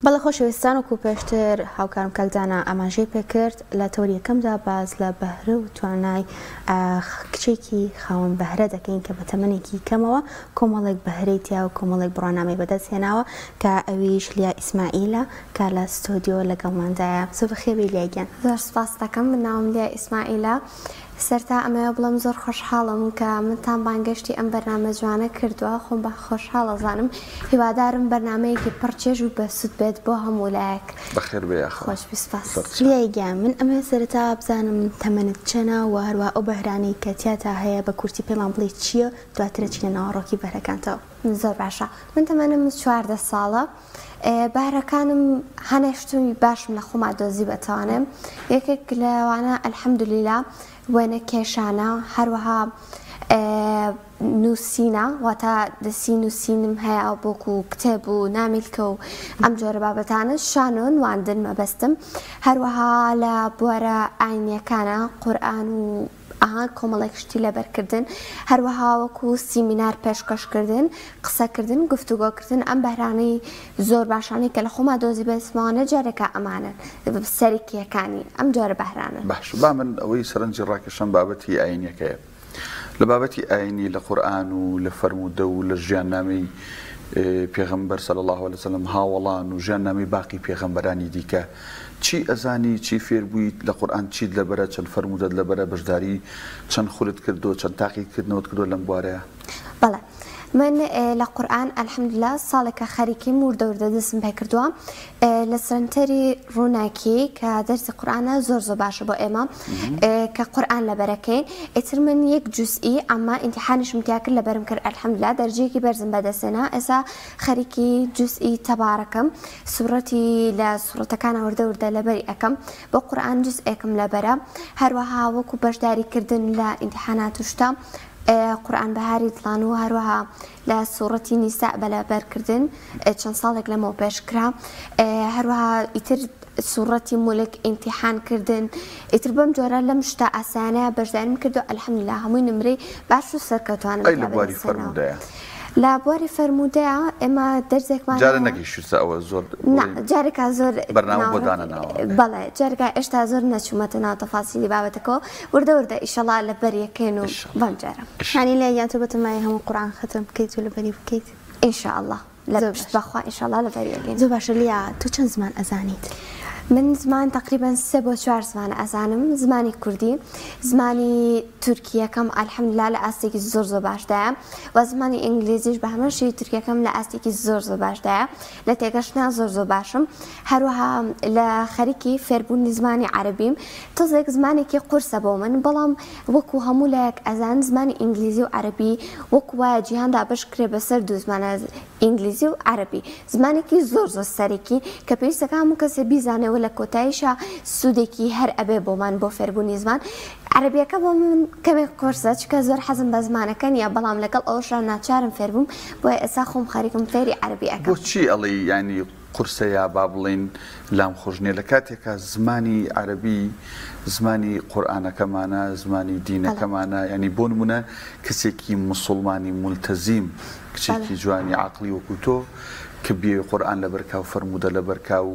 بەڵێ خۆشەویستان وەکو پێشتر هاوکارم کاکدانا ئاماژەی پێکرد لە تەوریەکەمدا باز لە بەهرە و توانای کچێکی خاوەن بەهرە دەکەین کە بە تەمەنێکی کەمەوە کۆمەڵێک بەهرەی تیا و کۆمەڵێک بڕوانامەی بەدەست هێناوە کە ئەویش لیا ئیسماعیلە کە لە ستۆدیۆ لەگەڵماندایە. سوبح بەخێر لیاگیان. زۆر سپاس دەکەم. من ناوم لیا ئیسماعیلە. سەرتا ئەمەوە بڵم زۆر خۆشحاڵم کە منتان بانگەشتی ئەم بەرنامە جوانە کردووە. خۆم بە خۆشحاڵەزانم. هیوادارم بەرنامەیەکی پڕچێژ و بەسوود بێت بۆ هەموو لایەک. بەخێر بێ خۆش سپاس. لیاگیان من ئەمە سەرتا بزانم تەمەنت چەنە و هەروە ئەو بەهرانەی کە تیاتا هەیە بە کورتی پێمان بڵێ چییە دواترە چینە ناوەڕۆکی بەهرەکانتەوە. زۆر باشە. من تەمەنم 14 ساڵە. بارەکانم هەنێشتوی باشم لە خۆما دۆزی بەتوانم. یەکێک لەوانە ئەلحەمدولیلا وێنە کێشانە، هەروەها نووسینە واتە دەسی نووسینم هەیە بۆکو کتێب و نامیلکە و ئەم جۆرە بابەتانە شان و نواندن مەبەستم. هەروەها لە بوارە ئاینیەکانە قورئان و کۆمەڵێک شتی لەبەرکردن، هەروەها وەکو سیمینار پێشکەشکردن، قسەکردن، گفتوگۆکردن، ئەم بەهرانەی زۆر باشانەی کە لە خۆما دۆزی بەسمانە جارێکە ئەمانن سەرکیەکانی ئەم جۆرە بەهرانە. باش با من ئەوەی سەرنجی ڕاکێشم بابەتی ئاینیەکەیە. لە بابەتی ئاینی لە قورئان و لە فەرموودە و لە ژیاننامەی پێغەمبەر صلی الله علیه وسلم هاوڵان و ژیاننامەی باقی پێغەمبەرانی دیکە چی ئەزانی، چی فێربوویت لە قورئان، چیت لەبەرە، چەند فەرموودەت لەبەرە، بەشداری چەند خولت کردو، چەند تاقیکردنەوەت کردو لەم بوارەیە؟ بەڵێ من لە قورئان ئەلحەمدولیلا ساڵێکە خەریکیم وردە دەستم پێ کردووە لە سنتەری ڕووناکی کە دەرسی قورئانە زۆر باشە بۆ ئێمە کە قورئان لەبەرەکەین. ئیتر من یەک جوزئی ئەمما ئیمتیحانیشم تیا کرد لەبەرم کرد ئەلحەمدولیلا دەرجەیەکی بەرزم بەدەستێنا. ئێستا خەریکی جوزئی تەبارەکەم سوورەتی لە سوورەتەکانە وردە لەبەری ئەەکەم بۆ قورئان جوزئێکم لەبەرە. هەروەها وەکو بەشداریکردن لە ئیمتیحانات و شتە قورئان بەهاری دڵان و هەروەها لە سوورەتی نیساء بەلەبەرکردن چەند ساڵێک لەمەوە پێشکرا. هەروەها ئیتر سوورەتی مولک ئیمتیحانکردن، ئیتر بەم جۆرە لەم شتە ئاسانەیە بەشداریم کردو ئەلحەمدولیلا هەمووی نمرەی باش و سەرکەوتوانم لە بواری فەرموودەیە. ئێمە دەرزێکمان جارە نەگەیشتە ئەوە زۆر جارێکا زۆر بەرنامە بۆ دانەناوە. بەڵێ جارێکا ئێشتا زۆر نەچوومەتە ناو تەفاسیلی بابەتەکەەوە وردە ئیشەڵا لەبەریەکەین و بەم جارە شانی لیاگیان تۆ بەتەمای هەموو قورئان ختم بکەیت و لەبەری بکەیت ئینشاءڵڵا لە پشت بەخوا ئینشاءڵڵا لەبەریەکەین. زۆر باشە. لیا تۆ چەند زمان ئەزانیت؟ من زمان تقریبا 3 بۆ 4 زمان ئەزانم. زمانی کوردی، زمانی تورکیەکەم ئەلحەمدولیلا لە ئاستێکی زۆر باشدایە و زمانی ئینگلیزیش بە هەمەشی تورکیەکەم لە ئاستێکی زۆر باشدایە. لە تێگەشتنا زۆر باشم. هەروەها لە خەریکی فێربوونی زمانی عەرەبیم. تۆزێک زمانێکی قورسە بۆ من، بەڵام وەکو هەموو لایەک ئەزان زمانی ئینگلیزی و عەرەبی وەکو وایە جیهاندا بەشکرێ بەسەر دوو زمانە ئینگلیزی و عەرەبی. زمانێکی زۆر سەرەکی کە پێویستەکە هەموو کەسێ بیزانێ لە کۆتاییشە سوودێکی هەر ئەبێ بۆمان بۆ فێربوونی زمان. عەرەبیەکە بۆ من کەمێک قورسە چکە زۆر حەزم بە زمانەکە نیە، بەڵام لەگەڵ ئەوەشە ناچارم فێربووم بۆیە ئێستا خۆم خەریکم فێری عەرەبیەکە. بۆچی ئەڵێ ینی قورسە یا با بڵێن لام خۆشنیە لە کاتێکە زمانی عەرەبی زمانی قورئانەکەمانە، زمانی دینەکەمانە، ینی بۆ نمونە کەسێکی موسڵمانی مولتەزیم، کچێکی جوانی عەقڵی وەکو تۆ کە بێ قورئان لەبەرکا و فەرموودە لەبەرکا و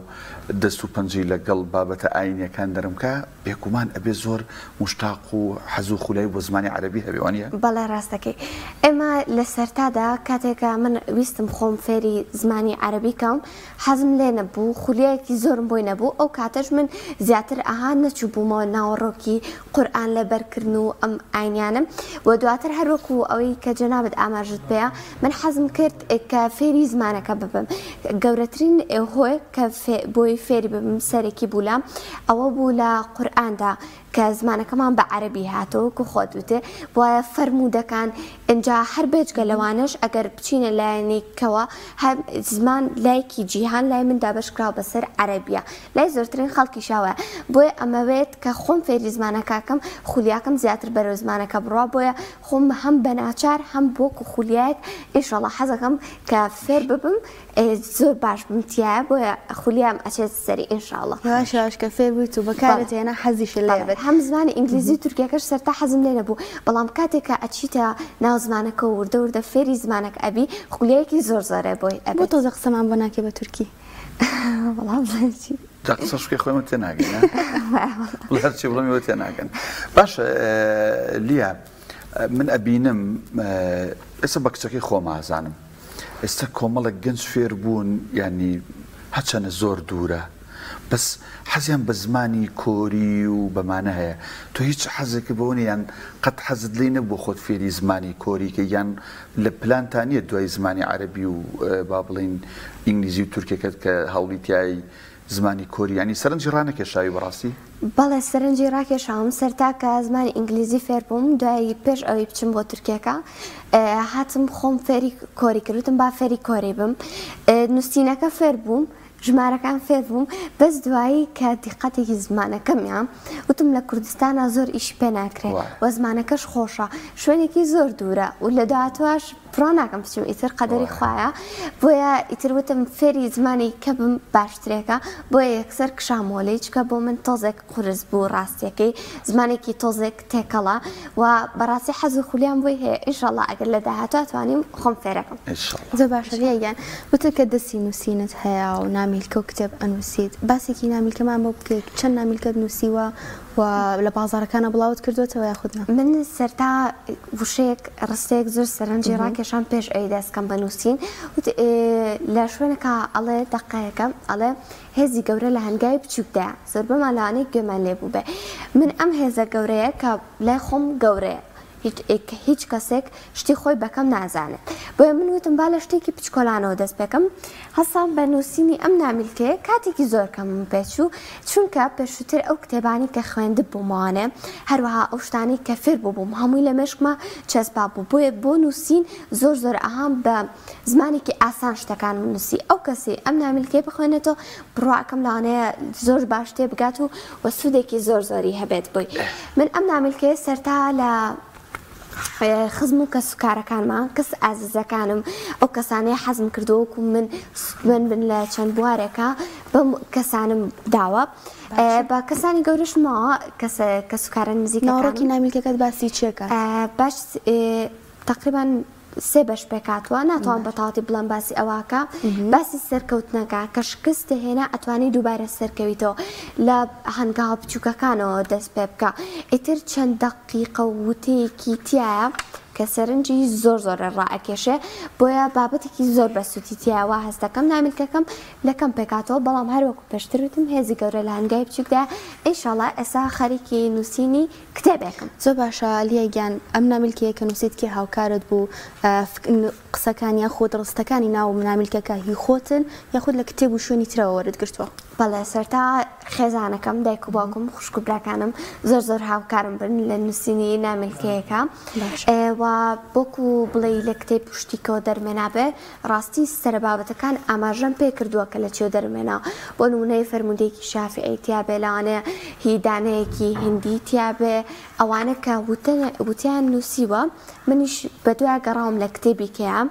دەست و پەنجەی لەگەڵ بابەتە ئاینیەکان دەرمکە بێگومان ئەبێ زۆر مشتاق و حەز و خولای بۆ زمانی عەرەبی هەبێ وانە؟ بەڵێ ڕاستەکەی. ئێمە لە سەرتادا کاتێکە من ویستم خۆم فێری زمانی عەرەبیکەم حەزم لێ نەبوو، خولیایەکی زۆرم بۆی نەبوو. ئەو کاتەش من زیاتر نەچوو بوومەوە ناوەڕۆکی قورئان لەبەرکردن و ئەم ئاینیانم و دواتر هەروەکو ئەوەی کە جەنابەت ئاماژت پێیە من حەزم کرد کە فێری زمانەکە ببم. گەورەترین هۆی کە بۆی فێری ببم سەرێکی بوو ئەوە بوو لە قورئاندا کە زمانەکەمان بە عەرەبی هاتەوە کە خۆت وتێ وایە فەرموودەکان ئینجا هەر بێجگە لەوانش ئەگەر بچینە لایەنێکەوە زمان لایەکی جیهان لای مندا بەشکراوە بەسەر عەرەبیە، لای زۆرترین خەڵکی شاوە. بۆیە ئەمەوێت کە خۆم فێری زمانەکەکەم خولیاکەم زیاتر بەرەو زمانەکە بڕوا، بۆیە خۆم هەم بەناچار هەم بۆکو خولیایەک ئینشاڵڵا حەزەکەم کە فێر ببم زۆر باش بمتیایە بۆیە خولیام ئەچێت سەری ئینشاءڵڵا. یواش یواش کە فێر بوویت و بەکارت هێنا حەزیش لێ بێت. هەم زمانی ئینگلیزی تورکیەکەش سەرتا حەزم لێ نەبوو، بەڵام کاتێکە ئەچیتە ناو زمانەکە و وردە فێری زمانەکە ئەبی خولیایەکی زۆر زۆرە بۆی ئەبێت. بۆ تۆزە قسەمان بۆ ناکێ بە تورکی؟ والله بڵێنی قسەش پێ خۆی من تێناگەن هەرچی بڵێمی وە تێناگەن باشە لیا من ئەبینم ئێستا بە کچەکەی خۆم ئازانم ئێستا کۆمەڵێک گەنج فێر بوون ینی هەچەنە زۆر دوورە بەس حەزیان بە زمانی کۆری و بەمانە هەیە تۆ هیچ حەزێکی بەوەنی یان قەت حەزت لێ نەبوو خۆت فێری زمانی کۆری کە یان لە پلانتانیە دوای زمانی عەرەبی و با بڵین ئینگلیزی و تورکێکت کە هەوڵی تیایی زمانی کۆری ینی سەرنجی ڕانەکێشاوی بەڕاستی بەڵێ سەرنجی ڕاکێشاوم سەرتا کە زمانی ئینگلیزی فێر بووم دوای پێش ئەوەی بچم بۆ تورکێکە هاتم خۆم فێری کۆری کردوتم با فێری کۆری بم نووسینەکە فێر بووم ژمارەکان فێر بووم بەس دوایی کە دیقەتێکی زمانەکەمیان وتم لە کوردستانە زۆر ئیشی پێ ناکرێت وە زمانەکەش خۆشە شوێنێکی زۆر دوورە و لە دواتواش پڕ ناکەم بچم ئیتر قەدەری خوایە بۆیە ئیتر وتم فێری زمانی کە بم باشترێکە بۆیە یەکسەر کشامۆلی چکە بۆ من تۆزێک قورس بوو ڕاستیەکەی زمانێکی تۆزێک تێکەڵە و بەڕاستی حەز و خولیان بۆی هەیە ئینشاڵڵا ئەگەر لە داهاتوە توانیم خۆم فێرەکەم زۆر باشە ریان وتە کە دەستی نووسینت هەیە و نامیلکە و کتێب ئەنووسیت باسێکی نامیلکەمان بۆ بکەیت چەند نامیلکەت نووسیوە و لە بازارەکانە بڵاوت کردوێتەوە یاخودنا من سەرتا وشەیەک ڕستەیەک زۆر سەرنجی ڕاکێشان پێش ئەوی دەستکەم بە نووسین لە شوێنەکە ئەڵێ دەقەیەکە ئەڵێ هێزی گەورە لە هەنگاوی بچووکدایە زۆر بەمان لەوانەیە گوێمان لێ بوو بێ من ئەم هێزە گەورەیە کە لای خۆم گەورەیە هیچ کەسێک شتی خۆی بەکەم نازانێت بۆیە من وتم با لە شتێکی پچکۆلانەوە دەست پێکەم هەسام بە نووسینی ئەم نامیلکەیە کاتێکی زۆر کەم پێچوو چونکە پێشووتر ئەو کتێبانی کە خوێندە بوومانێ هەروەها ئەو شتانی کە فێر بووم هەمووی لە مێشکمە چەسبا بوو بۆیە بۆ نووسین زۆر ئاهام بە زمانێکی ئاسان شتەکان نووسی ئەو کەسی ئەم نامیلکەی بخوێنێتەوە بڕواکەم لەوانەیە زۆر باش تێ بگات و وەسوودێکی زۆری هەبێت بۆی من ئەم نامیلکەیە سەرتا لە خزم و کەسوکارەکانمان کەس ئازیزەکانم ئەو کەسانەیە حەزم کردووەکو من بن لە چەند بوارێکە بەم کەسانم داوە بە کەسانی گەورەشمەوە کەسوکارە نزیکە ناوڕۆکی نامیلکەکەت باسی چێکە باش تقریبان سێ بەش پێکاتوە ناتوان بە تاواتی بڵم باسی ئەواکە باسی سەرکەوتنەکە کە شکست هێنا ئەتوانی دووبارە سەرکەویتەوە لە هەنگاو بچووکەکانەوە دەست پێ بکە ئیتر چەند دەقیقە وتەیەکی تایە کە سەرنجی زۆر ڕائەکێشێ بۆیە بابەتێکی زۆر بەسووتی تایەوە هەست دەکەم نامیلکەکەم لەکەم پێکاتەوە بەڵام هەروەکو پێشتر وتم هێزی گەورە لە هەنگای بچووکدا ئینشاڵڵا ئێستا خەریکی نووسینی کتێبێکم زۆر باشە لیاگیان ئەم نامیلکەیە کە نووسیت کێ هاوکارت بوو قسەکانی یاخود ڕستەکانی ناو نامیلکەکە هی خۆتن یاخود لە کتێب و شوێنی ترەوە وەرتگرتووە بەڵێ سەرتا خێزانەکەم دایک و باوکم خوشک و براکانم زۆر هاوکارم بن لە نووسینی نامیلکەیەکە و بۆکو بڵێ لە کتێب پشتیکەوە دەرمێنابێ ڕاستی سەربابەتەکان ئاماژەم پێ کردووە کە لە چێ دەرمێنا بۆ نمونەی فەرموودەیەکی شافعی تیابێ لەوانەیە هیدانەیەکی هندی تیابێ ئەوانە کە وتیان نووسیوە منیش بە دوای گەڕاوم لە کتێبی کەیە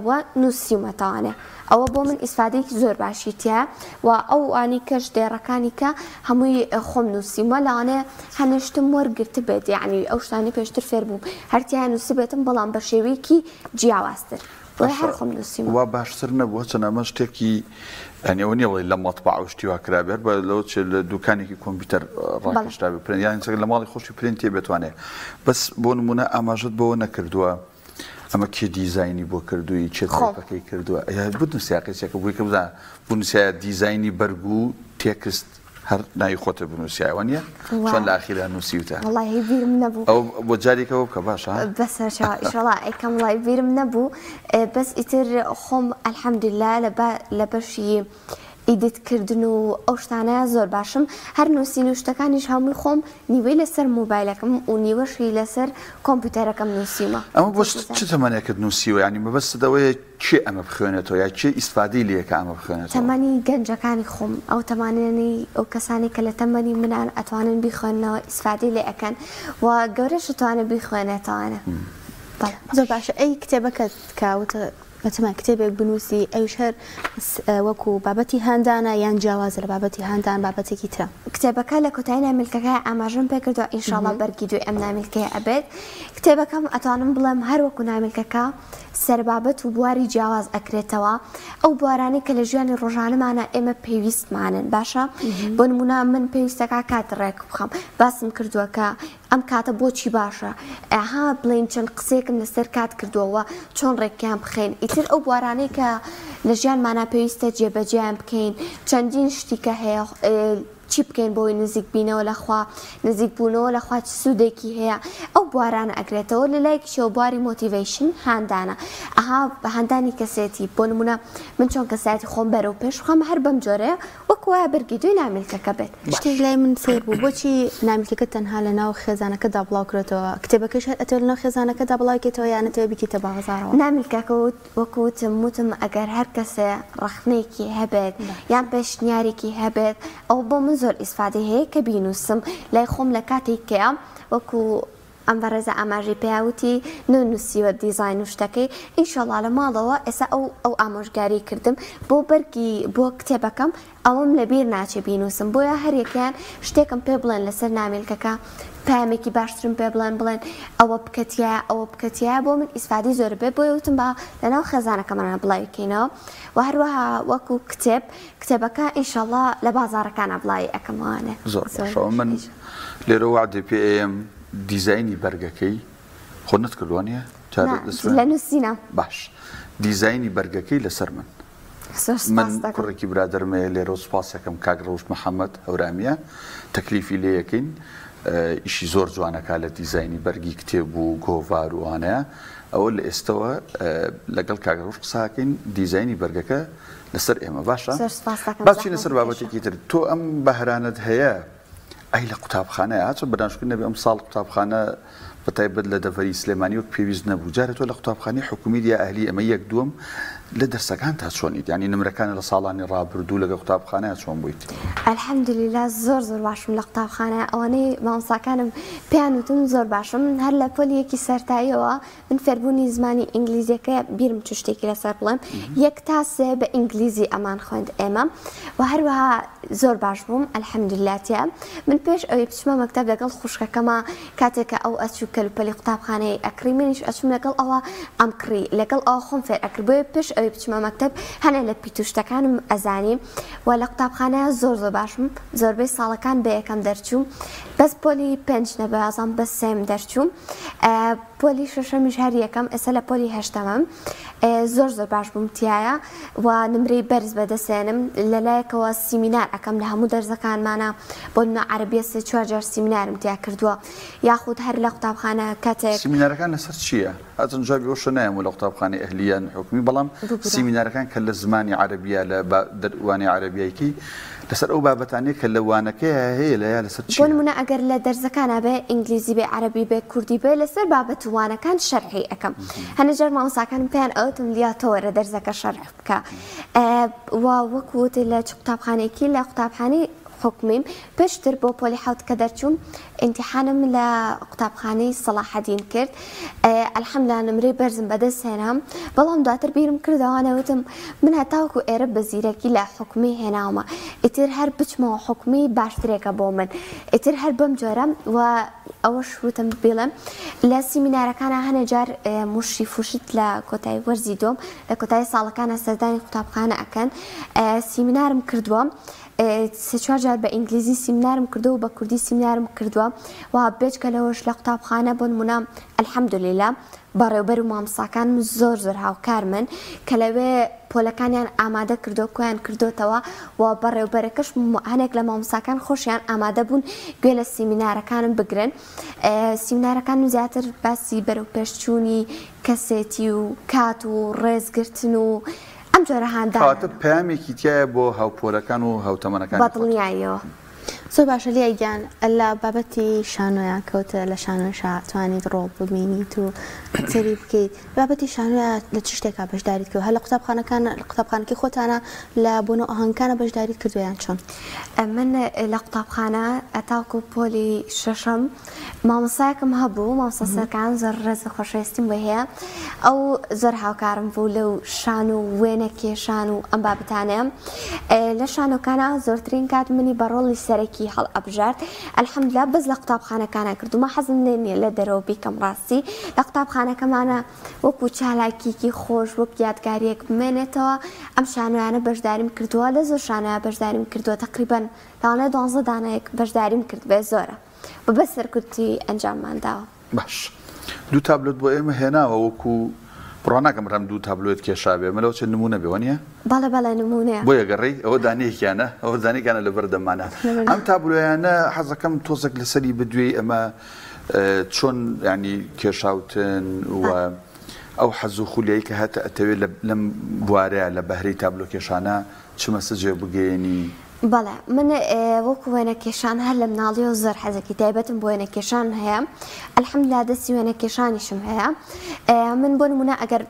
وە نووسیومەتەوانێ ئەوە بۆ من ئیسفادەیەکی زۆر باشی تایە و ئەو ئانی کەش دێڕەکانی کە هەمووی خۆم نووسیمە لەوانەیە هەنیشتم وەرگرت بێت یعنی ئەو شتانی پێشتر فێر بووم هەرتیان نووسی بێتم بەڵام بە شێوەیەکی جیاوازتر بۆی هەر خۆم نووسیم وا باشتر نەبووە چەنەمە شتێکی ئەنی ئەوە نییە بڵێ لە مەطبع و شتی وا کرابێت بە لەوە لە دوکانێکی کۆمپیوتەر ڕاکێشرا بێت یان لە ماڵی خۆشی پرینت تێ بێتوانێت بەس بۆ نمونە ئاماژت بەوە نەکردووە ئەمە کێ دیزایانی بۆ کردووی چێ تایپەکەی کردووە بنووسیاقیچێکە بووی کە بزان بنووسایە دیزایانی بەرگ و تێکست هەر ناوی خۆتە بنووسیایەوە نیە چۆن لە ئاخیرا نووسیوتە وەڵاهی بیرم نەبوو ئەو بۆ جارێکەوە بکە باشە بەسەرچاو ئیشەڵا ئەیکەم وڵای بیرم نەبوو بەس ئیتر خۆم ئەلحەمدولیلا لە بەشی ئیدیتکردن و ئەو شتانەیە زۆر باشم هەر نووسین و شتەکانیش هەمووی خۆم نیوەی لەسەر مۆبایلەکەم و نیوەشی لەسەر کۆمپیوتەرەکەم نووسیمە ئەمە بۆ چ تەمەنێکت نووسیوە ینی مەبەستەوەیە چێ ئەمە بخوێنێتەوە یا چێ ئیسفادەی لێکە ئەمە بخوێنێتەوە تەمەنی گەنجەکانی خۆم ئەو تەمانێنی ئەو کەسانی کە لە تەمەنی منان ئەتوانن بیخوێنەوە ئیسفادەی لێ ئەەکەن و گەورەش ئەتوانێت بیخوێنێتەوانە زۆر باشە ئەی کتێبەکەت کاوتە بەتەمای کتێبێک بنووسی ئەویش هەر وەکو بابەتی هەندانە یان جیاوازە لە بابەتی هەندان بابەتێکی ترە کتێبەکە لە کۆتایی نامیلکەکە ئاماژەم پێ کردووە ئینشاڵڵا بەرگی دوی ئەم نامیلکەیە ئەبێت کتێبەکەم ئەتوانم بڵێم هەر وەکو نامیلکەکە سەربابەت و بواری جیاواز ئەکرێتەوە ئەو بوارانی کە لە ژیانی ڕۆژانەمانە ئێمە پێویستمانن باشە بۆ نمونە من پێویستەکە کاتڕێک بخەم باسم کردووە کە ئەم کاتە بۆچی باشە ئەها بڵین چەند قسێکم لەسەر کات کردووەوە چۆن ڕێکیان بخەین ئیتر ئەو بوارانەی کە لە ژیانمانە پێویستە جێبەجێیان بکەین چەندین شتیکە هەیە چی بکەین بۆی نزیک بینەوە لەخوا نزیک بوونەوە لەخوا چ سوودێکی هەیە ئەو بوارانە ئەگرێتەوە لە لایەکیشەوە بواری مۆتیڤیشن هاندانە ئەها بە هاندانی کەسێتی بۆ نمونە من چۆن کەسایەتی خۆم بەرەو پێش بخەم هەر بەم جۆرەیە وەک وایە بەرگی دوی نامیلکەکە بێت شتێک لای من سیر بوو بۆچی نامیلکەکە تەنها لە ناو خێزانەکەدا بڵاوکرێتەوە کتێبەکەش هەر ئەتەوە لە ناو خێزانەکەدا بڵاوکێتەوە یانەتەوە بکیتە بازاڕەوە نامیلکەکە وەکوتم وتم ئەگەر هەر کەسێ ڕەخنەیەکی هەبێت یان پێشنیارێکی هەبێت ئەو بۆ من زۆر ئیسفادەی هەیە کە بینووسم لای خۆم لە کاتێکەیە وەکو ئەم بەڕێزە ئاماژی پێیاوتی نووسیوە دیزاین و شتەکەی ئینشەڵا لە ماڵەوە ئێستا ئەو ئامۆژگاری کردم بۆ بەرگی بۆ کتێبەکەم ئەوم لەبیر ناچێ بینووسم بۆیە هەرێکیان شتێکم پێ بڵێن لەسەر نامیلکەکە پامێکی باشترم پێ بڵێن ئەوە بکەتیە ئەوە بکەتیە بۆ من ئیسفادی زۆر بێت بۆ وتم بە لەناو خێزانەکەمانە بڵاوکەینەوە و هەروەها وەکو کتێبەکە ئینشەڵا لە بازارەکانە بڵاوی ئەەکەمەوانێ زۆر من لێرە وعدی پێ دیزایانی بەرگەکەی خۆ نەتکردوانە لە نووسینە باش دیزایانی بەرگەکەی لەسەر من کوڕێکی برادرمەیە لێرە سوپاسەکەم کاگڕەوش محەممەد هەورامیە تەکلیفی لێ یەکەین ئیشی زۆر جوانەکە لە دیزایانی بەرگی کتێب و گۆڤار وانەیە ئەوە لە ئێستەوە لەگەڵ کاگڕەوش قساکەین دیزایانی بەرگەکە لەسەر ئێمە باشە باچی لەسەر بابەتێکی تر تۆ ئەم بەهرانت هەیە ئەی لە قوتابخانەیە هاتۆ بەدانشکن نەبێ ئەم ساڵ قوتابخانە بەتایبەت لە دەڤەری سلێمانی وەک پێویست نەبوو جارە تۆ لە قوتابخانەی حکومی یا ئەهلی ئەمە یەک دووەم لە دەرسەکان تا چۆنیت ینی نمرەکانە لە ساڵانی ڕابردوو لەگە قوتابخانەیە چۆن بوویت ئەلحەمدولیلا زۆر باشم لە قوتابخانە ئەوانەی مامۆستاکانم پێیان وتم زۆر باشم هەر لە پۆلیەکی سەرتاییەوە من فێربوونی زمانی ئینگلیزیەکە بیرم چ شتێکی لەسەر بڵێم یەک تا سێ بە ئینگلیزی ئەمان خوێند ئێمە و هەروەها زۆر باش بووم ئەلحەمدوللاتە من پێش ئەوەی بچمە مەکتەب لەگەڵ خوشکەکەمە کاتێکە ئەو ئەچوو کەلوپەلی قوتابخانەی ئەکری منیش ئەچوم لەگەڵ ئەوە ئەمکڕی لەگەڵ ئەوە خۆم فێر ئەکردبووە پێش ئەوەی بچمە مەکتەب هەنە لە پیتوشتەکانم ئەزانی و لە قوتابخانەیە زۆر باشم زۆربەی ساڵەکان بە یەکەم دەرچووم بەس پۆلی 5 نەبازم بە سێم دەرچووم پۆلی شەشەمیش هەر یەکەم ئێستا لە پۆلی هەشتەمەم زۆر باش بووم تایە و نمرەی بەرز بەدەسێنم لەلایەکەوە سیمینار ئەەکەم لە هەموو دەرزەکانمانە بۆ نە عەرەبیە 3-4 جار سیمینارم تیا کردووە یاخود هەر لە قوتابخانە کاتێک سیمینارەکان لەسەر چییە؟ ئەجن جوابی ئەوشە نایەم لە قوتابخانەی ئەهلیان حکومی بەڵام سیمینارەکان کە لە زمانی عەرەبیە لە دەروانی عەرەبیایکی لەسەر ئەو بابەتانەیە کە لەوانەکەی هەیە لە یا لەسەر چی؟ بۆ نمونە ئەگەر لە دەرزەکانە بێ ئینگلیزی بێ عەرەبی بێ کوردی بێ لەسەر بابەتوانەکان شەرحی ئەەکەم هەنە جار مامۆستاکانم پێیان ئەوتم لیاتەوە لە دەرزەکە شەرح بکە وەکوت لە قوتابخانەیەکی لە قوتابخانەی حکومیم پێشتر بۆ پۆلی حوت کە دەرچووم ئیمتیحانم لە قوتابخانەی سەلاحەدین کرد ئەلحەمدولیلا نمرەی بەرزم بەدەست بەڵام دواتر بیرم کردەوانە وتم من هەتاوەکو ئێرە بە زیرەکی لە حکومی هێناومە ئیتر هەر بچمەوە حکومی باشترێکە بۆ من ئیتر هەر بەم جۆرە و ئەوەش وتم بڵێم لە سیمینارەکانە هەنە جار موشی فوشت لە کۆتایی وەرزی دۆم لە کۆتایی ساڵەکانە سەردانی قوتابخانە ئەکەن سیمینارم کردووە 3-4 جار بە ئینگلیزی سیمینارم کردو و بە کوردی سیمینارم کردووە و بێجکە لەوەش لە قوتابخانە بۆ نمونە ئەلحەمدولیلا بەڕێوەبەر و مامۆستاکانم زۆر هاوکار من کە لەوێ پۆلەکانیان ئامادە کردو کۆیان کردوتەوە و بەڕێوەبەرەکەش هەنێک لە مامۆستاکان خۆشیان ئامادە بوون گوێ لە سیمینارەکانم بگرن سیمینارەکانم زیاتر باسی بەرەو پێشچوونی کەسێتی و کات و ڕێزگرتن و ئەم جۆرە هاندانە پامێکی تایە بۆ هاوپۆرەکان و هاوتەمەنەکان بەدڵنیاییەوە زۆر باشە لێگیان لە بابەتی شانۆیە کەوتە لە شانۆشا توانیت ڕۆڵ ببینیت و سەری بکەیت بابەتی شانۆیە لە چ شتێکا بەشداریت کرد هەر لە قوتابخانەکەی خۆتانە لە بۆنەوە ئاهەنگەکانە بەشداریت کردویان چۆن؟ من لە قوتابخانە ئەتاوکو پۆلی شەشەم مامۆستایەکم هەبوو مامۆستا سەرکان زۆر ڕێز خۆشەویستیم بۆ هەیە ئەو زۆر هاوکارم بوو لەو شان و وێنە کێشان و ئەم بابەتانەیە لە شانۆکانە زۆرترین کات منی بە ڕۆڵی سەرەکی هەڵ ئەبژارد ئەلحەمدوللا بەس لە قوتابخانەکانە کردومە حەزم لێ نییە لە دەرەوە بیکەم ڕاستی لە قوتابخانەکەمانە وەکو چالاکیکی خۆش وەک یادگاریەک بمێنێتەوە ئەم شانۆیانە بەشداریم کردووە لە زۆر شانۆیە بەشداریم کردووە تقریبەن لەوانەیە 12 دانەیەک بەشداریم کرد بێ زۆرە بە سەرکوتی ئەنجاممان داوە. باش دوو تابلت بۆ ئێمە هێناوە وەکو بڕواناکەم ڕام دوو تابلوێت کێشابێ مەلەوە چێت نمونە بێوەنیە؟ بەڵێ نمونەیە بۆ یەگەڕی ئەوە دانەیەکیانە ئەوە دانێکیانە لە بەردەمانە ئەم تابلۆیانە حەزەکەم تۆزێک لەسەری بدوێی ئەمە چۆن ینی کێشاوتن و ئەو حەز و خولیایی کە هاتە ئەتەوێت لەم بوارەیە لە بەهرەی تابلۆ کێشانە چ مەسەجێ بگەێنی؟ بەڵێ من وەکو وێنە کێشان هەر لە مناڵیەوە زۆر حەزەکی تایبەتم بۆ وێنە کێشان هەیە ئەلحەمدوللا دەستی وێنە کێشانیشم هەیە من بۆ نمونە ئەگەر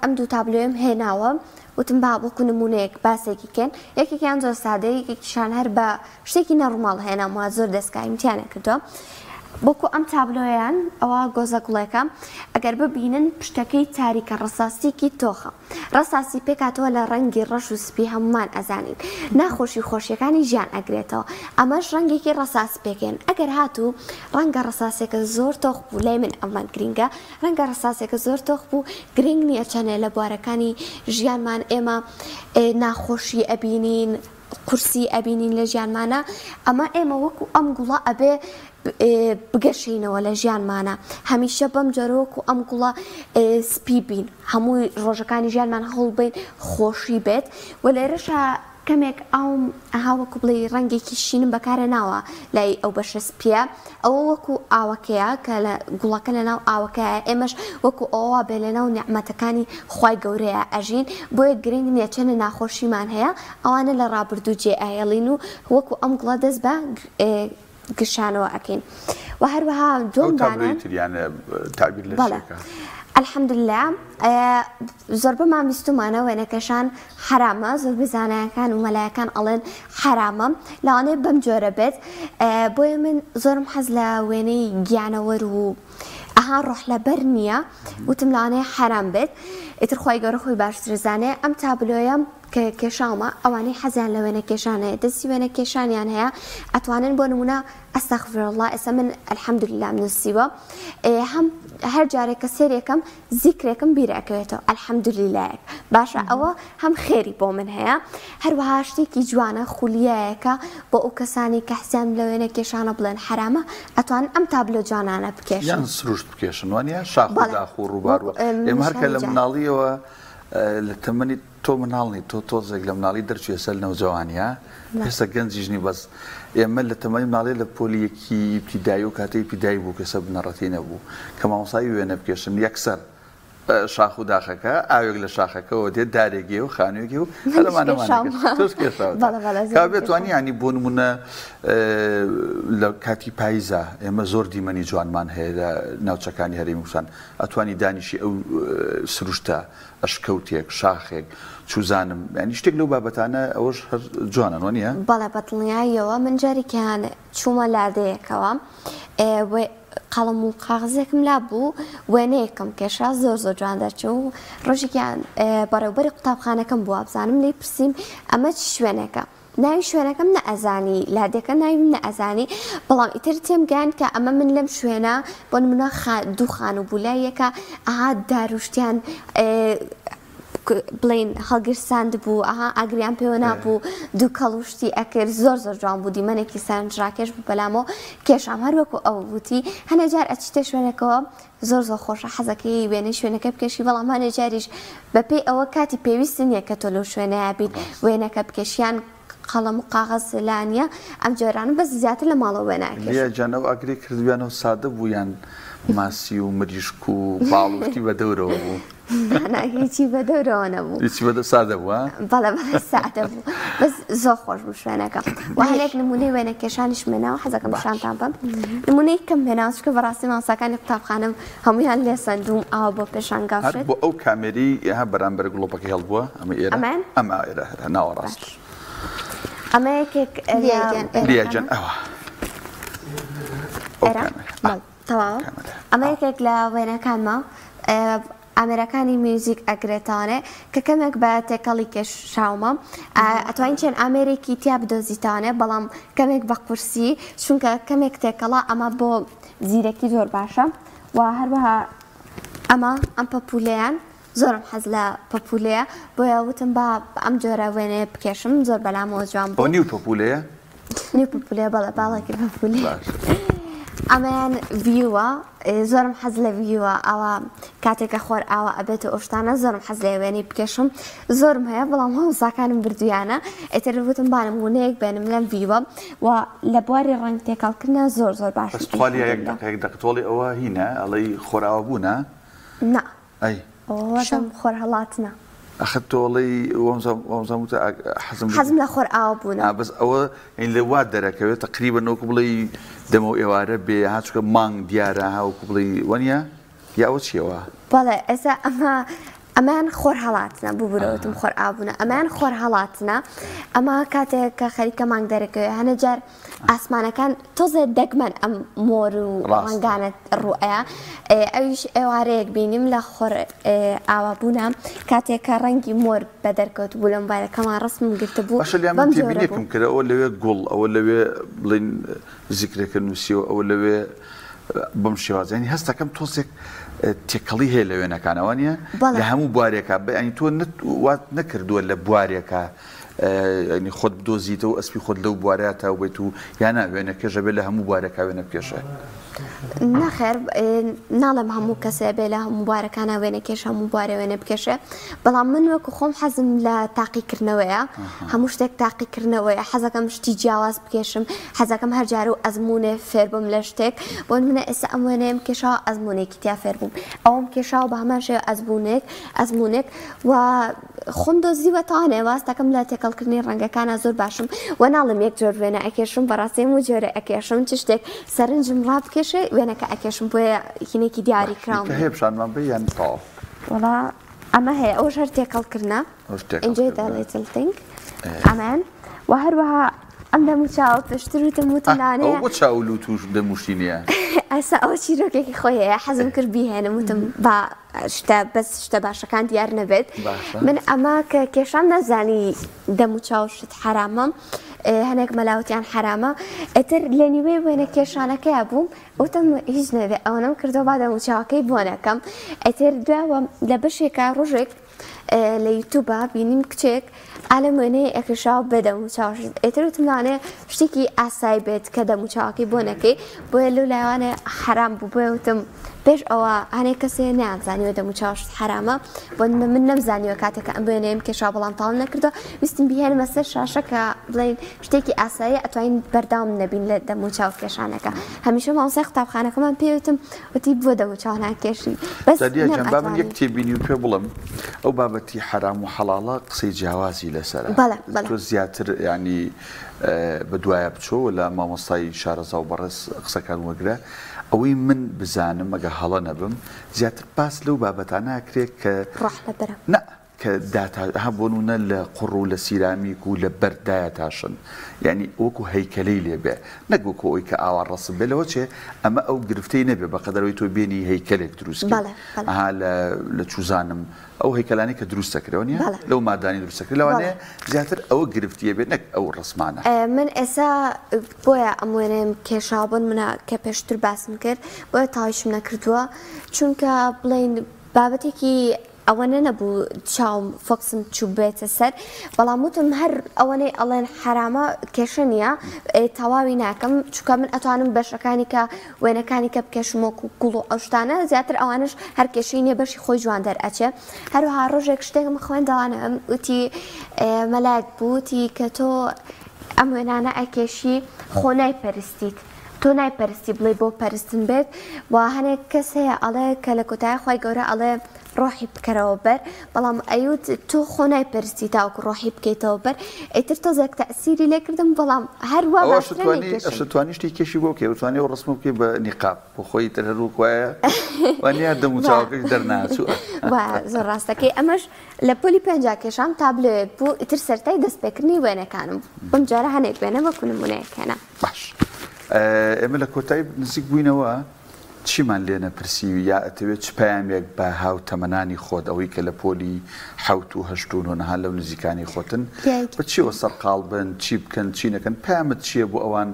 ئەم دوو تابلۆیم هێناوە وتم با وەکو نمونەیەک باسێکی کەن یەکێکیان زۆر سادەیە یەکێکیشان هەر بە شتێکی نەڕماڵ هێناوە زۆر دەستکای امتیانە کردووە بۆکو ئەم تابلۆیان ئەوە گۆزە گوڵێکە ئەگەر ببینن پشتەکەی تاریکە ڕەساسیکی تۆخە ڕەساسی پێکاتەوە لە ڕەنگی ڕەش و سپی هەمومان ئەزانین ناخۆشی خۆشیەکانی ژیان ئەگرێتەوە ئەمەش ڕەنگێکی ڕەساس پێکێن ئەگەر هاتوو ڕەنگە ڕەساسێکە زۆر تۆخ بوو لای من ئەمە گرینگە ڕەنگە ڕەساسێکە زۆر تۆخ بوو گرنگ نییە چەنێ لە بوارەکانی ژیانمان ئێمە ناخۆشی ئەبینین قورسی ئەبینین لە ژیانمانە ئەمە ئێمە وەکو ئەم گوڵە ئەبێ بگەشینەوە لە ژیانمانە هەمیشە بەم جۆرەوەکو ئەم گوڵە سپی بین هەمووی ڕۆژەکانی ژیانمان هەڵبین خۆشی بێت و لێرەشە کەمێک ئەوم هاوەکو بڵێ ڕەنگێکی شینم بەکارە ناوە لای ئەو بەشە سپیە ئەوە وەکو ئاوەکەیە کە لە گوڵەکە لە ناو ئاوەکەیە ئێمەش وەکو ئەوە بێ لە ناو نیعمەتەکانی خوای گەورەیە ئەژین بۆیە گرنگ نییە چەنە ناخۆشیمان هەیە ئەوانە لە ڕابردوو جێ ئاهێڵین و وەکو ئەم گوڵە دەست بە گشانەوە ئەکەین و هەروەها دوم دانە الحەمدوللا زۆر بەمان بیستمانە وێنەکەشان حرامە زۆر بزانایەکان و مەلایەکان ئەڵێن حرامە لەوانەیە بەم جۆرە بێت بۆیە من زۆرم حەز لە وێنەی گیانەوەر و ئەها ڕۆح لەبەر نییە وتم لەوانەیە حرام بێت ئیتر خۆی گەورە خۆی باشتر زانێ ئەم تابلۆیە کە کێشاومە ئەوانەی حەزیان لە وێنە کێشانەیە دەستی وێنە کێشانیان هەیە ئەتوانن بۆ نمونە ئەستەغفرڵڵا ئێستا من الحەمدوللا نووسیوە هەم هەر جارێکە سێرێکم زیکرێکم بیرەکەوێتەوە الحەمدوللیلایەک باشە ئەوە هەم خێری بۆ من هەیە هەروەها شتێکی جوانە خولیایەکە بۆ ئەو کەسانی کە حەزیان لە وێنە کێشانە بڵێن حرامە ئەتوانن ئەم تابلۆ جوانانە بکێشن یان سروشت بکێشن وانە شاخ و داخ و ڕووباروە ئێمە هەرکە لە مناڵیەوە لە تەمەنی تۆ مناڵنی تۆ تۆزێک لە مناڵی دەرچوێ سەر نەوجەوانیە ئێستا گەنجیژنی بەس ئێمە لە تەمەنی مناڵی لە پۆلیەکی ئیبتیدایی و کاتەی ئیبتیدایی بوو کەسە بنەڕەتی نەبوو کە مامۆستای وێنە بکێشن یەکسەر شاخ و داخەکە ئاوێک لە شاخەکەەوە دێت دارێکی و خانوویەکی و هەرمانەمانتۆش کێشاوە بێتوانی ینی بۆ نمونە لە کاتی پاییزە ئێمە زۆر دیمەنی جوانمان هەیە لە ناوچەکانی هەرێمی کوردستان ئەتوانی دانیشی ئەو سروشتە ئەشکەوتێک شاخێک چوزانم ینی شتێک لەو بابەتانە ئەوەش هەر جوانن وانە؟ بەڵێ بەدڵنیاییەوە من جارێکیان چوومە لاردەیەکەوە قەڵەم و قاغزێکم لا بوو وێنەیەکەم کێشا زۆر جوان دەرچوو ڕۆژێکیان بەڕێوبەری قوتابخانەکەم بووە بزانم لێی پرسییم ئەمە چ شوێنەکە ناوی شوێنەکەم نەئەزانی لادێکە ناویم نەئەزانی بەڵام ئیتر تێمگەیان کە ئەمە من لەم شوێنە بۆ نمونە دوو خانوو بوو لایەکە ئاها داروشتیان بڵین هەڵگرساند بوو ئاها ئاگریان پێوە نابوو دوو کەڵوشتی ئەکرد زۆر جوان بوو دیمەنێکی سەرنجڕاکێش بوو بەلامەوە کێشام هەروەکو ئەو وتی هەنە جار ئەچیتە شوێنەکەەوە زۆر خۆشە حەزەکەی وێنەی شوێنەکە بکەشی بەڵام هەنە جاریش بەپێی ئەوە کاتی پێویستی نییە کە تۆ لەو شوێنەیە بیت وێنەکە بکەشیان قەڵەم و قاغەز لانیە ئەم جۆرانە بەس زیاتر لە ماڵەوە وێناکەش جانەوە ئەگری کردویانەوە سادە بوویان ماسی و مریشک و باڵوشتی بە دەورەوە بوو هیچی بەدەورەوە نەبوو هیچی بەدە سادە بووە بەڵێ بەڵێ سادە بوو بەس زۆر خۆش بوو شوێنەکە و هەرێک نمونەی وێنە کێشانیش مێناوە حەزەکەم شانتان بم نمونەی کەم مێناوە چکە بەڕاستی مامۆستاکانی قوتابخانەم هەموویان لێ سندوم ئاوا بۆ پێشانگاوشێت بۆ ئەو کامێری ها بەرامبەر گڵۆپەکەی هەڵبووە ئەمە ئێرە ئەمە ئێرە ناوەڕاست ئەمە یەکێک لیاجان ئەوە تەواو ئەمە یەکێک لە وێنەکانمە ئامێرەکانی میوزیک ئەگرێتانێ کە کەمێک بە تێکەڵی کێشاومە ئەتوانین چێن ئامێرێکی تیا بدۆزیتانێ بەڵام کەمێک بە قورسی چونکە کەمێک تێکەڵا ئەمە بۆ زیرەکی زۆر باشە و هەروەها ئەمە ئەم پەپولەیان زۆرم حەز لە پەپولەیە بۆیە وتم بە ئەم جۆرە وێنەیە بکێشم زۆر بەلامەوە جوان بوو نیو پەپولەیە نیو پەپولەیە بەڵێ باڵێکی پەپولەیە ئەمەیان ڤیوە زۆرم حەز لە ڤیوە ئەوە کاتێکە خۆر ئاوە ئەبێتە ئۆشتانە زۆرم حەز لە وێنەی بکێشم زۆرم هەیە بەڵام هەوزاکانم بردویانە ئێتر وتم با نمونەیەک بێنم لەم ڤیوە و لە بواری ڕەنگ تێکەڵکردنە زۆر زۆر باش دەقتۆڵی ئەوە هینە ئەڵەی خۆراوە بوونە نا ئەی ئەوەشم خۆر هەڵاتنە ئەخت تۆڵی وەمزانوتە حەزم لە خۆر ئاوە بوونە بەس ئەوە لە وا دەرەکەوێت تقریبا نەوەکو بڵێ دەمە و ئێوارە بێ هاچکە مانگ دیارە هاوکو بڵێ وەنیە یا ئەوە چیەوە بەڵێ ئێستا ئەمان خۆر هەڵاتنە ببوورەوەتم خۆر ئابوونە ئەمان خۆر هەڵاتنە ئەمە کاتێک کە خەریکە مانگ دەرەکەوێت هەنە جار ئاسمانەکان تۆزێت دەگمەن ئەم مۆر و ڕەنگانت ڕوئەیە ئەویش ئێوارەیەک بینیم لە خۆر ئاوابوونە کاتێککە ڕەنگی مۆر بە دەرکەوت بوو لەم بارەکەمان ڕستم گرتە بوو بەم کرد ئەوە لەوێ گوڵ ئەوە لەوێ بڵین زیکرێکە نووسیەوە ئەوە لەوێ بەم شێوازانی هەستەکەم تۆزێک تێکەڵی هەیە لە وێنەکانەوە نیە لە هەموو بوارێکە بەنی تۆ وات نەکردووە لە بوارێکە ینی خۆت بدۆزیتەوە و ئەسپی خۆت لەو بوارەیە تا بێت و یانە وێنەکەژە بێت لە هەموو بوارێکە وێنە بکێشە ناخێر ناڵم هەموو کەسێ بێ لە هەموو بوارەکانە وێنە کێش هەموو بوارە وێنە بکێشێ بەڵام من وەکو خۆم حەزم لە تاقیکردنەوەیە هەموو شتێک تاقیکردنەوەیە حەزەکەم شتی جیاواز بکێشم حەزەکەم هەر جارە و ئەزمونێ فێر بم لە شتێک بۆ منە ئێستا ئەم وێنەیەم کێشاوە ئەزمونێکی تیا فێر بووم ئەوم کێشاوە بە هەمان شێوە ئەزمونێک و خۆم دۆزیوەتەوانێ واستەکەم لە تێکەڵکردنی ڕەنگەکانە زۆر باشم و ناڵم یەک جۆر وێنە ئەکێشم بەڕاستی و جۆرە ئەکێشم چ شتێک سەرنجم ڕابکێشێ وێنەکە ئەکێشم بۆیە هینێکی دیاری کراوم هێبشانمان بە یان تاڵ وڵا ئەمە هەیە ئەوش هەر تێکەڵکردنە enjoy the little thing ئەمان و هەروەها ئەم دەموچاو پێشتر وتم وتمانەیە بۆ چاول و توش دەموشینیە ئەسا ئەوە چیرۆکێکی خۆی هەیە حەزم کرد بیهێنم وتم بە بەس شتە باشەکان دیار نەبێت من ئەمە کە کێشان نەزانی دەموچاو شت حرامە هەنێک مەلاوتیان حرامە ئەتر لە نیوەی وێنە کێشانەکەیە بووم وتم هیچ نەبێ ئەوەنەم کردەوە با دەموچاوەکەی بۆنەکەم ئەتر دواوە لە بەشێکە ڕۆژێک لە یوتیوبە بینیم کچێک ئالەم وێنەیە ئەکێشاو بە دەموچاوشت ئێتر وتمانێ شتێکی ئاسایی بێت کە دەموچاوەکەی بۆنەکەی بۆیە لەو لایوانە حرام بوو بۆیە وتم پێش ئەوە هەنێک کەسێ نەیانزانیوە دەموچاوشت حرامە بۆ من نەمزانیوە کاتێکە ئەم وێنەیەم کێشا بەڵام تاڵ نەکردەوە ویستم بیهێنمە سەر شاشە کە بڵێن شتێکی ئاسایی ئەتوانین بەرداوام نەبین لە دەموچاو کێشانەکە هەمیشە مامۆستای قوتابخانەکەمان پێوتم وتی بۆ دەموچاو ناکێشی بەس من یەک تێبینی و پێ بڵم ئەو بابەتی حرام و حەڵاڵە قسەی جیاوازی لەسەرە تۆ زیاتر ینی بە دوایە بچۆ لە مامۆستای شارەزا و بەڕێز قسەکان وەگرە ئەوەی من بزانم ئەگە هەڵە نەبم زیاتر باس لەو بابەتانە ناکرێت کە کە هەبوونە لە قوڕ و لە سیرامیک و لە بەردایە تاشن یعنی وەکو هەیکەلەی لێبێ نەگوکو ئەوی کە ئاوا ڕەسم بێ لەوە چێ ئەمە ئەو گرفتەی نەبێ بە قەدەرەوەی تۆ بێنی هەیکەلێک دروستکە لە چوزانم ئەو هەیکەلانی کە دروستەکرەوە نیە لەو مادانی دروستەکرد لەوانەیە زیاتر ئەوە گرفتیە بێت نەک ئەو ڕسمانە من ئێستا بۆیە ئەم وێنەیەم کێشابوون منە کە پێشتر باسم کرد بۆیە تاویشم نەکردووە چونکە بڵین بابەتێکی ئەوەنە نەبوو چاوم فۆکسم چوو بێتە سەر بەڵام وتم هەر ئەوەنەی ئەڵێن حرامە کێشە نییە تەواوی ناکەم چونکە من ئەتوانم بەشەکانی کە وێنەکانی کە بکێشم وەکو گوڵ و ئەو شتانە زیاتر ئەوانش هەر کێشەی نییە بەشی خۆی جوان دەرئەچێ هەروەها ڕۆژێک شتێکم خوێن دەڵانە وتی مەلایەک بوو وتی کە تۆ ئەم وێنانە ئەکێشی خۆ نایپەرستیت تۆ نایپەرستی بڵێ بۆ پەرستن بێت و هەنێک کەس هەیە ئەڵێ کە لە کۆتایی خۆی گەورە ئەڵێ ڕۆحی بکەرەوە بەر بەڵام ئەیوت تۆ خۆ نایپەرستی تاوکو ڕۆحی بکەیتەوە بەر ئیتر تۆزێک تەئسیری لێ کردم بەڵام هەروە ئەشتوانی شتی کێشی بۆ کێ وتوانێ و ڕسم بکەی بە نیقاب بۆ خۆی تر هەروو وایە وانیا دەم و چاوەکەش دەرناچووە زۆر ڕاستەکەی ئەمەش لە پۆلی پێنجا کێشام تابلۆیەک بوو ئیتر سەرتای دەستپێکردنی وێنەکانم بم جارە هەنێک وێنە وەکو نمونەیەکێنە باش ئێمە لە کۆتایی نزیک بووینەوە چیمان لێ نەپرسی یا ئەتەوێت چ پەیامێک بە هاو تەمەنانی خۆت ئەوەی کە لە پۆلی حەوت و هەشت و نۆنەها لەو نزیکانی خۆتن بە چیەوە سەرقاڵ بن چی بکەن چی نەکەن پەیامت چییە بۆ ئەوان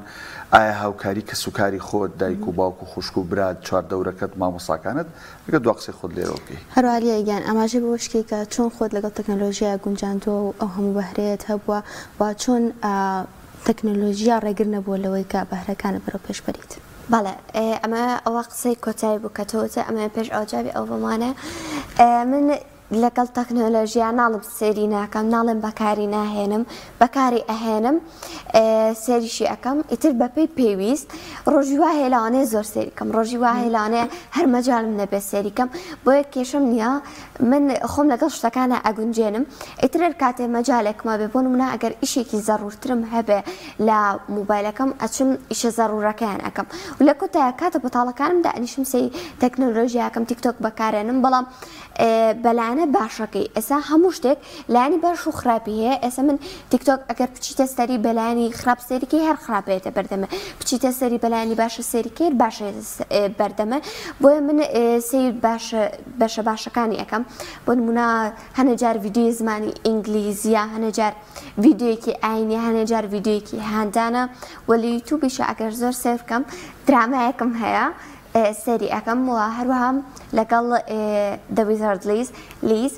ئایا هاوکاری کە سوکاری خۆت دایک و باوک و خوشک و برات چواردەورەکەت مامۆساکانت ئەگە دوا قسەی خۆت لێرەوە بکەی هەروەلیایگەیان ئاماژەی بۆ شتێک کە چۆن خۆت لەگەڵ تەکنۆلۆژیا گونجاندووە و ئەو هەموو بەهرەیەت هەبووە و چۆن تەکنۆلۆژیا ڕێگر نەبووە لەوەی کە بەهرەکانت بەرەو پێش بەریت. بەڵێ ئەمە ئەوە قسەی کۆتایی بوو کە تۆتە ئەمە پێش ئەوجابی ئەو بمانە من لەگەڵ تەکنۆلۆژیا ناڵم سێری ناکەم ناڵم بەکاری ناهێنم بەکاری ئەهێنم سێریشی ئەەکەم ئیتر بەپێی پێویست ڕۆژی وا هێلاوانەیە زۆر سێریکەم ڕۆژی وا هێلاوانەیە هەر مەجالم نەبێت سێریکەم بۆیە کێشم نییە من خۆم لەگەڵ شتەکانە ئەگونجێنم ئیتر کاتێ مەجالێکمە بێ بۆ نمونە ئەگەر ئیشێکی زەڕورترم هەبێ لە موبایلەکەم ئەچم ئیشە زەڕورەکەیان ئەەکەم و لە کۆتایە کاتە بەتاڵەکانمدا ئەنیشم سەی تەکنۆلۆژیاکەم تیکتۆک بەکارێنم بەڵام بەلایەنە باشەکەی ئێستا هەموو شتێک لایانی باش و خراپی هەیە ئێستا من تیکتۆک ئەگەر بچیتە سەری بەلایانی خراپ سێریکەی هەر خراپێتە بەردەمە بچیتە سەری بەلایانی باشە سێریکەی باشە بەردەمە بۆیە من سیر بەشە باشەکانی ئەەکەم بۆ نمونە هەنە جار ڤیدیۆی زمانی ئینگلیزیە هەنە جار ڤیدیۆیەکی ئاینی هەنە جار ڤیدیۆیەکی هاندانە وە لە یوتیوبیشە ئەگەر زۆر سێر بکەم درامایەکم هەیە سێری ئەەکەم و هەروەها لەگەڵ The Wizard Liz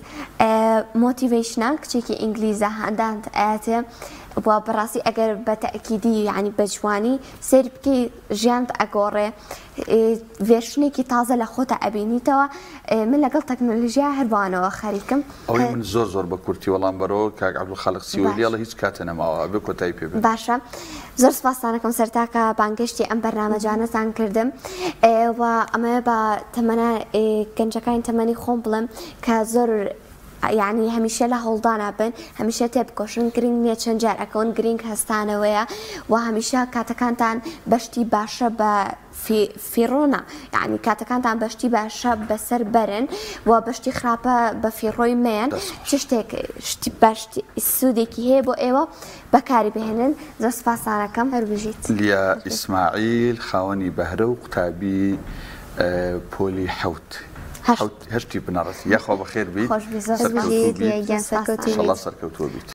مۆتیڤیشنە کچێکی ئینگلیزە هەندانت ئاەتێ بۆ بەڕاستی ئەگەر بە تەئکیدی یعنی بە جوانی سێر بکەی ژیانت ئەگۆڕێ وێشنێکی تازە لە خۆتە ئەبینیتەوە من لەگەڵ تەکنۆلۆژیا هەروانەوە خەریکم ئەوەی من زۆر بە کورتی وەڵام بەرەوە کاک عەبدولخالق سیوەلیاڵە هیچ کاتە نەماوە بێ کۆتایی پێ بێت باشە زۆر سپاسانەکەم سەرتاکە بانگشتی ئەم بەرنامەجانەتان کردم و ئەمە بە تەمەنە گەنجەکانی تەمەنی خۆم بڵێم کە زۆر یعنی هەمیشە لە هەوڵدانە بن هەمیشە تێبکۆشن گرنگ نییە چەند جار ئەکەون گرنگ هەستانەوەیە و هەمیشە کاتەکانتان بەشتی باشە بە فیڕۆنا یعنی کاتەکانتان بەشتی باشە بەسەر بەرن و بەشتی خراپە بە فیڕۆی مێن چ شتێک باشتی سوودێکی هەیە بۆ ئێوە بەکاری بهێنن زۆر سپاسانەکەم هەربژیت لیا ئیسماعیل خاوەنی بەهرە و قوتابی پۆلی حەوت هەشتی بنەڕەتی یاخوا بەخێر بیت خۆش بیت سەرکەوتووە بیت